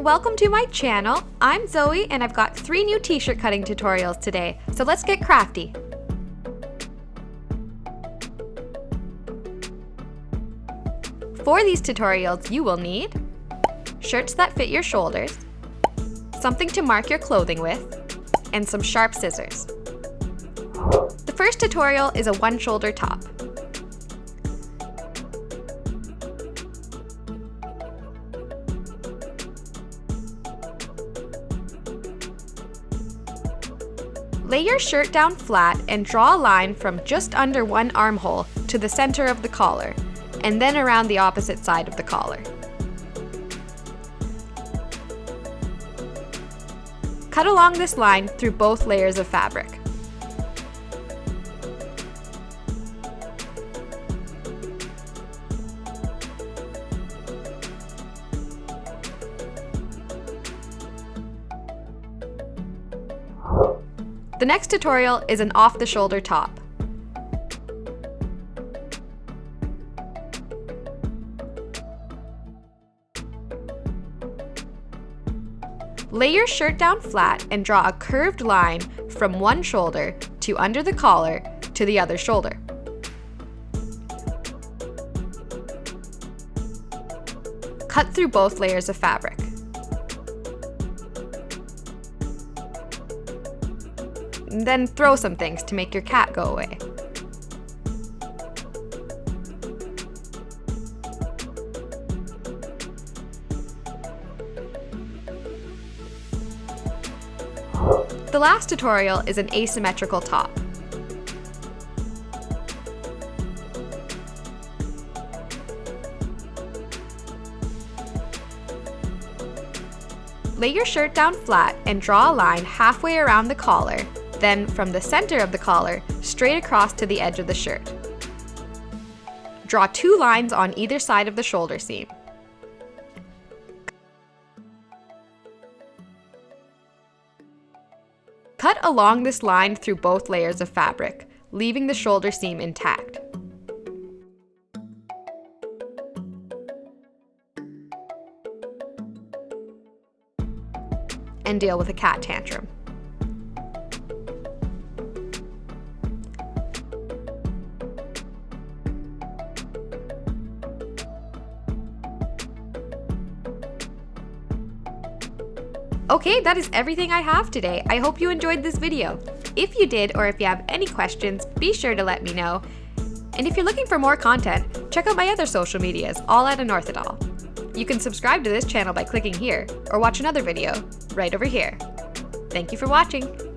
Welcome to my channel. I'm Zoe and I've got 3 new t-shirt cutting tutorials today, so let's get crafty. For these tutorials you will need shirts that fit your shoulders, something to mark your clothing with, and some sharp scissors. The first tutorial is a one-shoulder top. Lay your shirt down flat and draw a line from just under one armhole to the center of the collar, and then around the opposite side of the collar. Cut along this line through both layers of fabric. The next tutorial is an off-the-shoulder top. Lay your shirt down flat and draw a curved line from one shoulder to under the collar to the other shoulder. Cut through both layers of fabric. And then throw some things to make your cat go away. The last tutorial is an asymmetrical top. Lay your shirt down flat and draw a line halfway around the collar, then from the center of the collar, straight across to the edge of the shirt. Draw 2 lines on either side of the shoulder seam. Cut along this line through both layers of fabric, leaving the shoulder seam intact. And deal with a cat tantrum. Okay, that is everything I have today. I hope you enjoyed this video. If you did, or if you have any questions, be sure to let me know. And if you're looking for more content, check out my other social medias, all at Unorthodox. You can subscribe to this channel by clicking here, or watch another video right over here. Thank you for watching.